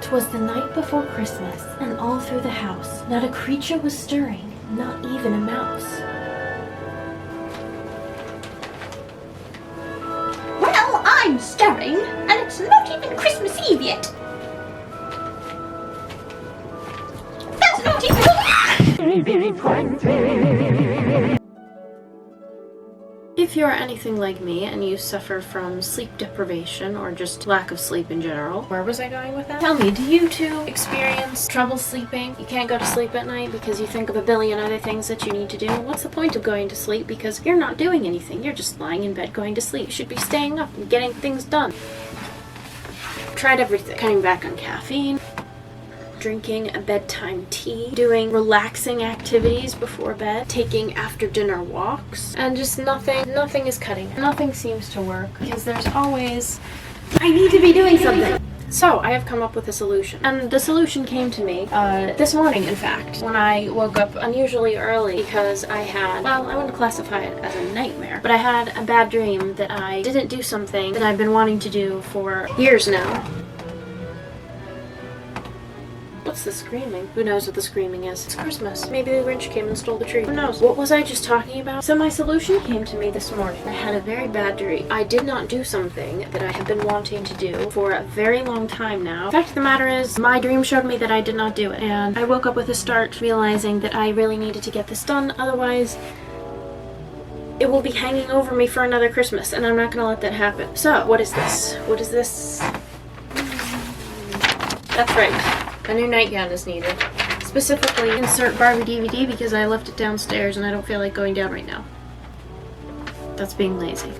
'Twas the night before Christmas, and all through the house not a creature was stirring, not even a mouse. Well, I'm stirring, and it's not even Christmas Eve yet. That's not even... If you're anything like me and you suffer from sleep deprivation or just lack of sleep in general, where was I going with that? Tell me, do you too experience trouble sleeping? You can't go to sleep at night because you think of a billion other things that you need to do. What's the point of going to sleep? Because you're not doing anything. You're just lying in bed going to sleep. You should be staying up and getting things done. Tried everything. Cutting back on caffeine, drinking a bedtime tea, doing relaxing activities before bed, taking after dinner walks, and just nothing is cutting it. Nothing seems to work because there's always, I need to be doing something. So I have come up with a solution, and the solution came to me this morning, in fact, when I woke up unusually early because I had, well, I wouldn't classify it as a nightmare, but I had a bad dream that I didn't do something that I've been wanting to do for years now. What's the screaming? Who knows what the screaming is? It's Christmas. Maybe the Grinch came and stole the tree. Who knows? What was I just talking about? So my solution came to me this morning. I had a very bad dream. I did not do something that I have been wanting to do for a very long time now. The fact of the matter is, my dream showed me that I did not do it. And I woke up with a start realizing that I really needed to get this done. Otherwise, it will be hanging over me for another Christmas. And I'm not going to let that happen. So, what is this? What is this? That's right. A new nightgown is needed. Specifically, insert Barbie DVD because I left it downstairs and I don't feel like going down right now. That's being lazy.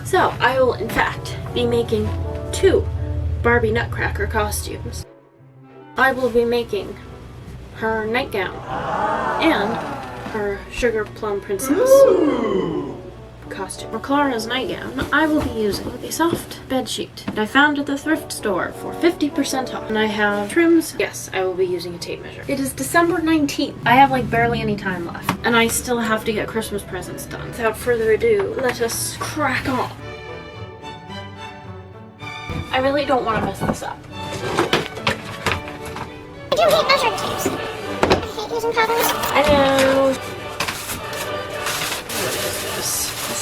So, I will in fact be making 2 Barbie Nutcracker costumes. I will be making her nightgown and her Sugar Plum Princess costume. For Clara's nightgown, I will be using a soft bed sheet that I found at the thrift store for 50% off. And I have trims. Yes, I will be using a tape measure. It is December 19th. I have like barely any time left. And I still have to get Christmas presents done. Without further ado, let us crack on. I really don't want to mess this up. I do hate measuring tapes. I hate using patterns. I know.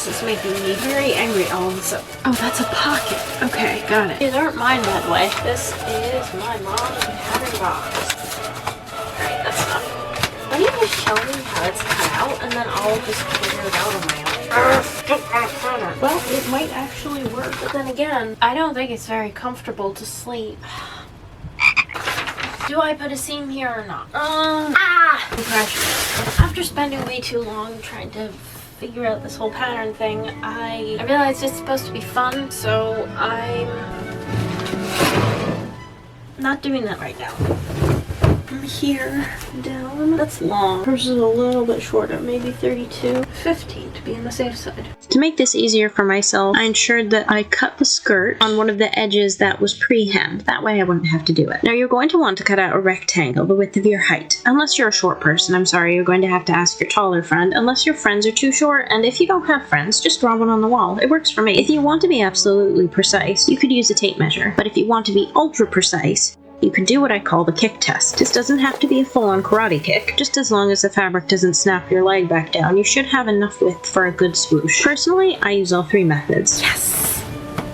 This is making me very angry all of a sudden. Oh, that's a pocket. Okay, got it. These aren't mine, by the way. This is my mom's pattern box. Alright, that's done. Why don't you just show me how it's cut out, and then I'll just figure it out on my own. Well, it might actually work, but then again, I don't think it's very comfortable to sleep. Do I put a seam here or not? Pressure. After spending way too long trying to figure out this whole pattern thing, I realized it's supposed to be fun, so I'm not doing that right now. From here down, that's long. Hers is a little bit shorter, maybe 32, 15 to be on the safe side. To make this easier for myself, I ensured that I cut the skirt on one of the edges that was pre-hemmed. That way I wouldn't have to do it. Now you're going to want to cut out a rectangle the width of your height. Unless you're a short person, I'm sorry, you're going to have to ask your taller friend, unless your friends are too short, and if you don't have friends, just draw one on the wall. It works for me. If you want to be absolutely precise, you could use a tape measure, but if you want to be ultra precise, you can do what I call the kick test. This doesn't have to be a full-on karate kick. Just as long as the fabric doesn't snap your leg back down, you should have enough width for a good swoosh. Personally, I use all 3 methods. Yes!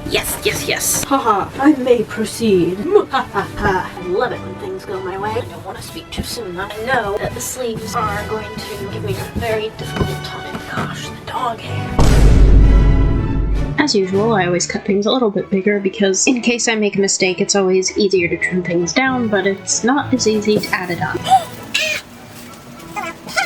Yes, yes, yes. Haha, I may proceed. I love it when things go my way. I don't want to speak too soon. I know that the sleeves are going to give me a very difficult time. Gosh, the dog hair. As usual, I always cut things a little bit bigger because in case I make a mistake, it's always easier to trim things down, but it's not as easy to add it on.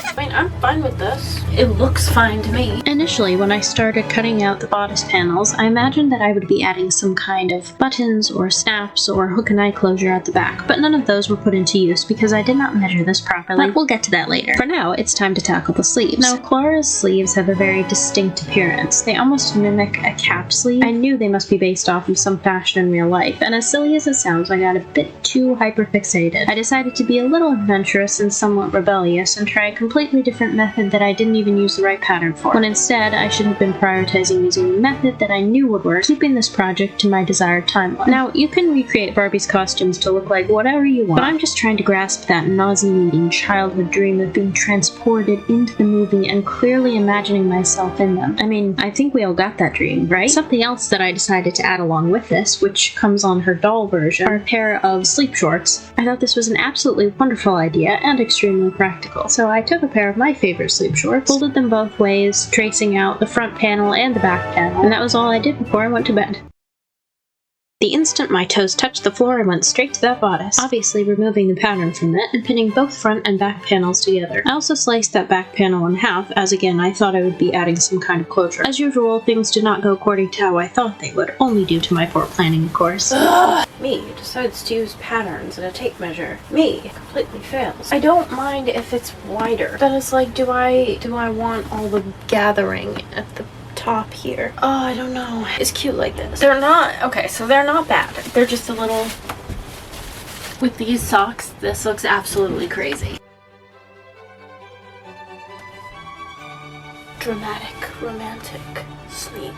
I mean, I'm fine with this. It looks fine to me. Initially, when I started cutting out the bodice panels, I imagined that I would be adding some kind of buttons or snaps or hook and eye closure at the back, but none of those were put into use because I did not measure this properly. But we'll get to that later. For now, it's time to tackle the sleeves. Now, Clara's sleeves have a very distinct appearance. They almost mimic a cap sleeve. I knew they must be based off of some fashion in real life, and as silly as it sounds, I got a bit too hyperfixated. I decided to be a little adventurous and somewhat rebellious and try a completely different different method that I didn't even use the right pattern for, when instead I should have been prioritizing using a method that I knew would work, keeping this project to my desired timeline. Now, you can recreate Barbie's costumes to look like whatever you want, but I'm just trying to grasp that nauseating childhood dream of being transported into the movie and clearly imagining myself in them. I mean, I think we all got that dream, right? Something else that I decided to add along with this, which comes on her doll version, are a pair of sleep shorts. I thought this was an absolutely wonderful idea and extremely practical. So I took a pair of my favorite sleep shorts, folded them both ways, tracing out the front panel and the back panel, and that was all I did before I went to bed. The instant my toes touched the floor, I went straight to that bodice, obviously removing the pattern from it and pinning both front and back panels together. I also sliced that back panel in half, as again I thought I would be adding some kind of closure. As usual, things did not go according to how I thought they would, only due to my poor planning, of course. Me decides to use patterns and a tape measure. Me completely fails. I don't mind if it's wider, but it's like, do I want all the gathering at the top here? Oh, I don't know. It's cute like this. They're not, okay, so they're not bad. They're just a little, with these socks, this looks absolutely crazy. Dramatic, romantic sleep.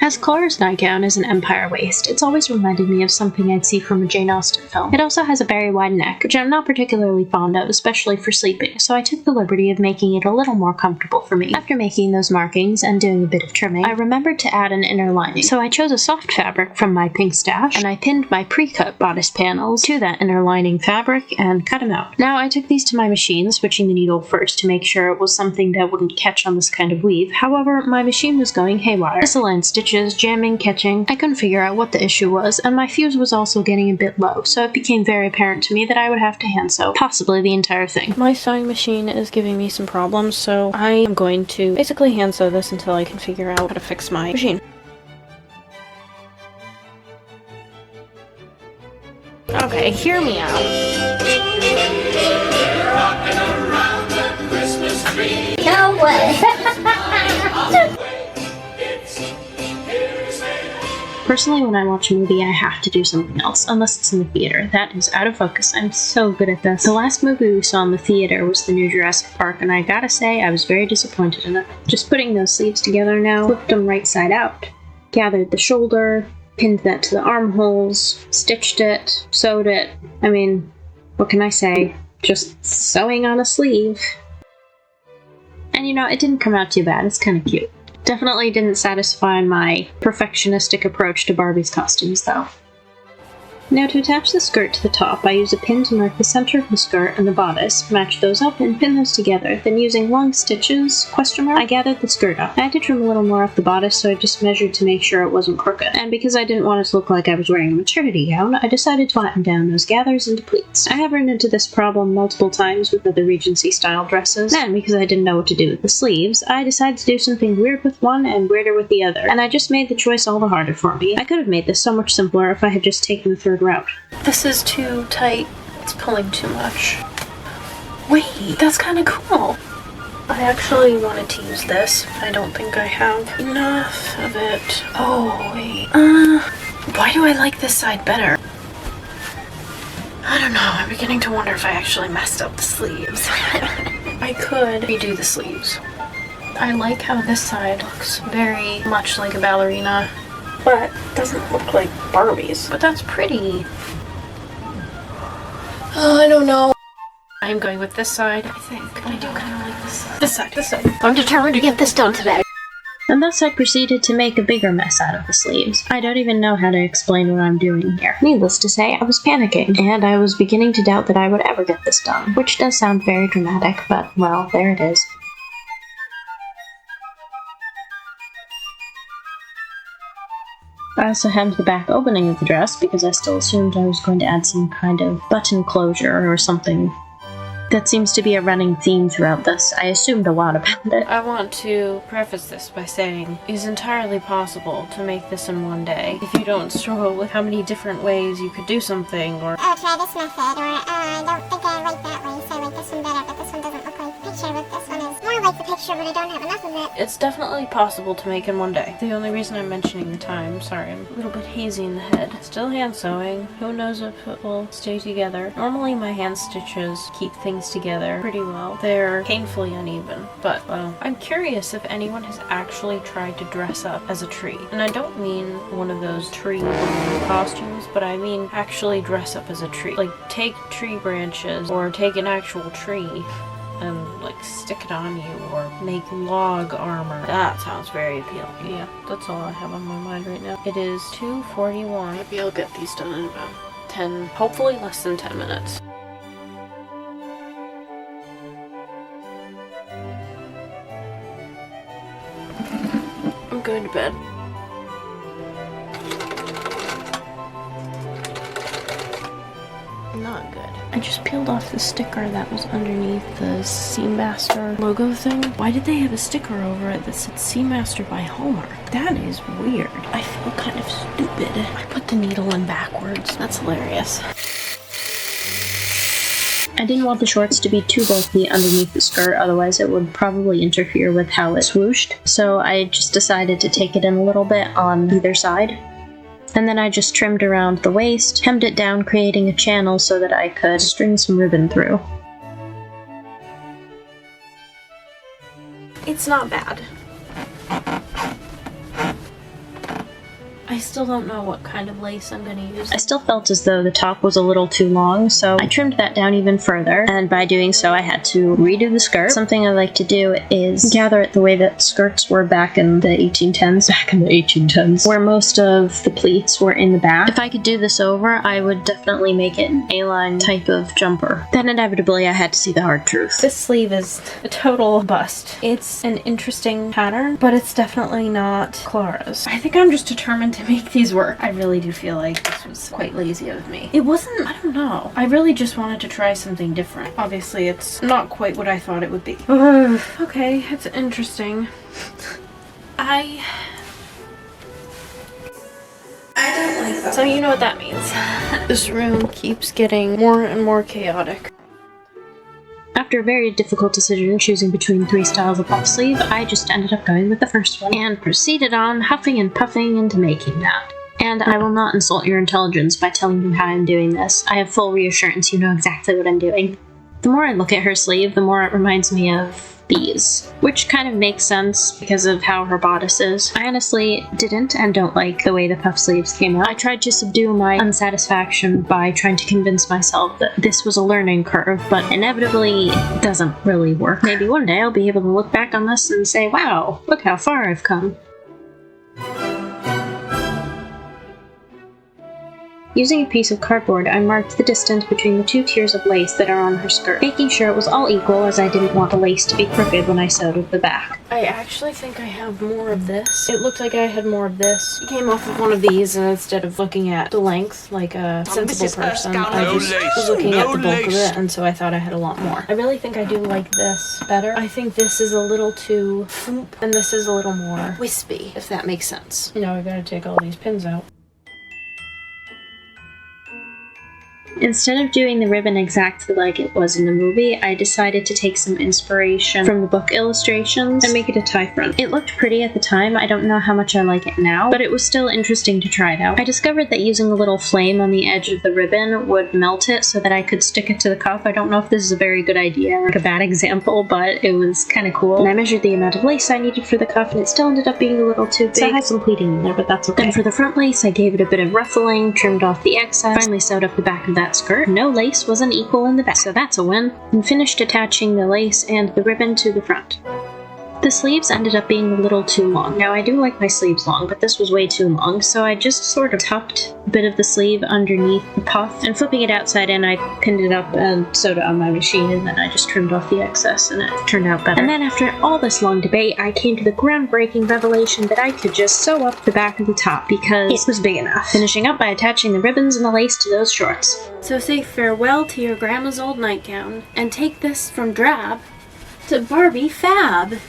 As Clara's nightgown is an empire waist, it's always reminded me of something I'd see from a Jane Austen film. It also has a very wide neck, which I'm not particularly fond of, especially for sleeping, so I took the liberty of making it a little more comfortable for me. After making those markings and doing a bit of trimming, I remembered to add an inner lining, so I chose a soft fabric from my pink stash, and I pinned my pre-cut bodice panels to that inner lining fabric and cut them out. Now I took these to my machine, switching the needle first to make sure it was something that wouldn't catch on this kind of weave. However, my machine was going haywire. Misaligned stitches, jamming, catching. I couldn't figure out what the issue was, and my fuse was also getting a bit low, so it became very apparent to me that I would have to hand sew, possibly the entire thing. My sewing machine is giving me some problems, so I am going to basically hand sew this until I can figure out how to fix my machine. Okay, hear me out. No way. Personally, when I watch a movie, I have to do something else, unless it's in the theater. That is out of focus. I'm so good at this. The last movie we saw in the theater was the new Jurassic Park, and I gotta say, I was very disappointed in it. Just putting those sleeves together now, flipped them right side out, gathered the shoulder, pinned that to the armholes, stitched it, sewed it. I mean, what can I say? Just sewing on a sleeve. And you know, it didn't come out too bad. It's kind of cute. Definitely didn't satisfy my perfectionistic approach to Barbie's costumes, though. Now to attach the skirt to the top, I use a pin to mark the center of the skirt and the bodice, match those up, and pin those together. Then using long stitches, I gathered the skirt up. I had to trim a little more off the bodice, so I just measured to make sure it wasn't crooked. And because I didn't want it to look like I was wearing a maternity gown, I decided to flatten down those gathers into pleats. I have run into this problem multiple times with other Regency-style dresses, and because I didn't know what to do with the sleeves, I decided to do something weird with one and weirder with the other, and I just made the choice all the harder for me. I could have made this so much simpler if I had just taken the third route. This is too tight. It's pulling too much. Wait, that's kind of cool. I actually wanted to use this. I don't think I have enough of it. Oh, wait. Why do I like this side better? I don't know. I'm beginning to wonder if I actually messed up the sleeves. I could redo the sleeves. I like how this side looks very much like a ballerina, but doesn't look like Barbie's. But that's pretty. Oh, I don't know. I'm going with this side, I think. I do kind of like this side. This side. I'm determined to get this done today. And thus I proceeded to make a bigger mess out of the sleeves. I don't even know how to explain what I'm doing here. Needless to say, I was panicking, and I was beginning to doubt that I would ever get this done, which does sound very dramatic, but, well, there it is. I also hemmed the back opening of the dress because I still assumed I was going to add some kind of button closure or something. That seems to be a running theme throughout this. I assumed a lot about it. I want to preface this by saying it's entirely possible to make this in one day if you don't struggle with how many different ways you could do something, or oh, try this method, or I don't think I like that way, so I like this one better, but this one doesn't look like the picture, but this one is more like the picture. sure that I don't have enough of it. It's definitely possible to make in one day. The only reason I'm mentioning the time, sorry, I'm a little bit hazy in the head. Still hand sewing. Who knows if it will stay together. Normally my hand stitches keep things together pretty well. They're painfully uneven, but well, I'm curious if anyone has actually tried to dress up as a tree. And I don't mean one of those tree costumes, but I mean actually dress up as a tree. Like take tree branches or take an actual tree and like stick it on you, or make log armor. That sounds very appealing. Yeah, that's all I have on my mind right now. It is 2:41. Maybe I'll get these done in about 10, hopefully less than 10 minutes. I'm going to bed. Not good. I just peeled off the sticker that was underneath the Seamaster logo thing. Why did they have a sticker over it that said Seamaster by Hallmark? That is weird. I feel kind of stupid. I put the needle in backwards. That's hilarious. I didn't want the shorts to be too bulky underneath the skirt, otherwise it would probably interfere with how it swooshed. So I just decided to take it in a little bit on either side. And then I just trimmed around the waist, hemmed it down, creating a channel so that I could string some ribbon through. It's not bad. I still don't know what kind of lace I'm gonna use. I still felt as though the top was a little too long, so I trimmed that down even further, and by doing so I had to redo the skirt. Something I like to do is gather it the way that skirts were back in the 1810s, where most of the pleats were in the back. If I could do this over, I would definitely make it an A-line type of jumper. Then inevitably I had to see the hard truth. This sleeve is a total bust. It's an interesting pattern, but it's definitely not Clara's. I think I'm just determined to make these work. I really do feel like this was quite lazy of me. It wasn't, I don't know. I really just wanted to try something different. Obviously, it's not quite what I thought it would be. Okay, it's interesting. I don't like that. So you know what that means. This room keeps getting more and more chaotic. After a very difficult decision choosing between 3 styles of puff sleeve, I just ended up going with the first one, and proceeded on huffing and puffing into making that. And I will not insult your intelligence by telling you how I'm doing this. I have full reassurance you know exactly what I'm doing. The more I look at her sleeve, the more it reminds me of these, which kind of makes sense because of how her bodice is. I honestly didn't and don't like the way the puff sleeves came out. I tried to subdue my unsatisfaction by trying to convince myself that this was a learning curve, but inevitably it doesn't really work. Maybe one day I'll be able to look back on this and say, wow, look how far I've come. Using a piece of cardboard, I marked the distance between the 2 tiers of lace that are on her skirt, making sure it was all equal as I didn't want the lace to be crooked when I sewed at the back. I actually think I have more of this. It looked like I had more of this. It came off of one of these, and instead of looking at the length like a sensible person, I just was looking at the bulk of it, and so I thought I had a lot more. I really think I do like this better. I think this is a little too foop, and this is a little more wispy, if that makes sense. Now I gotta take all these pins out. Instead of doing the ribbon exactly like it was in the movie, I decided to take some inspiration from the book illustrations and make it a tie front. It looked pretty at the time. I don't know how much I like it now, but it was still interesting to try it out. I discovered that using a little flame on the edge of the ribbon would melt it so that I could stick it to the cuff. I don't know if this is a very good idea or like a bad example, but it was kind of cool. And I measured the amount of lace I needed for the cuff, and it still ended up being a little too big. So I had some pleating in there, but that's okay. Then for the front lace, I gave it a bit of ruffling, trimmed off the excess, finally sewed up the back of that skirt. No lace was unequal in the back, so that's a win, and finished attaching the lace and the ribbon to the front. The sleeves ended up being a little too long. Now, I do like my sleeves long, but this was way too long, so I just sort of tucked a bit of the sleeve underneath the puff, and flipping it outside in, I pinned it up and sewed it on my machine, and then I just trimmed off the excess, and it turned out better. And then after all this long debate, I came to the groundbreaking revelation that I could just sew up the back of the top because it was big enough, finishing up by attaching the ribbons and the lace to those shorts. So say farewell to your grandma's old nightgown, and take this from drab to Barbie fab.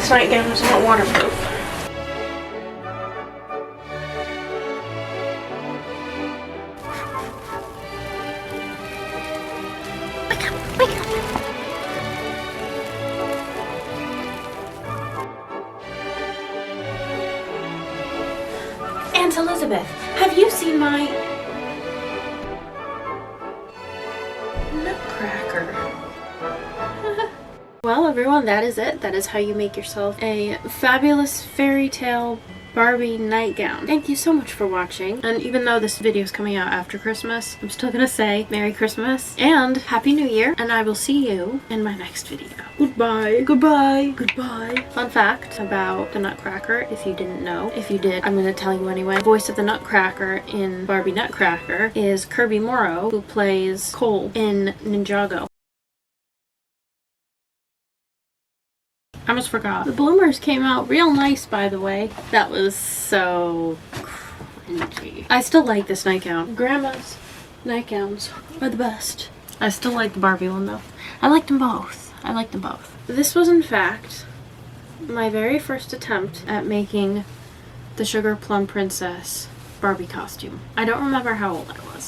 This nightgown is not waterproof. Aunt Elizabeth, have you seen my Nutcracker? Well, everyone, that is it. That is how you make yourself a fabulous fairy tale Barbie nightgown. Thank you so much for watching. And even though this video is coming out after Christmas, I'm still gonna say Merry Christmas and Happy New Year. And I will see you in my next video. Goodbye. Goodbye. Goodbye. Fun fact about the Nutcracker, if you didn't know. If you did, I'm gonna tell you anyway. The voice of the Nutcracker in Barbie Nutcracker is Kirby Morrow, who plays Cole in Ninjago. I almost forgot. The bloomers came out real nice, by the way. That was so cringy. I still like this nightgown. Grandma's nightgowns are the best. I still like the Barbie one though. I like them both. I like them both. This was in fact my very first attempt at making the Sugar Plum Princess Barbie costume. I don't remember how old I was.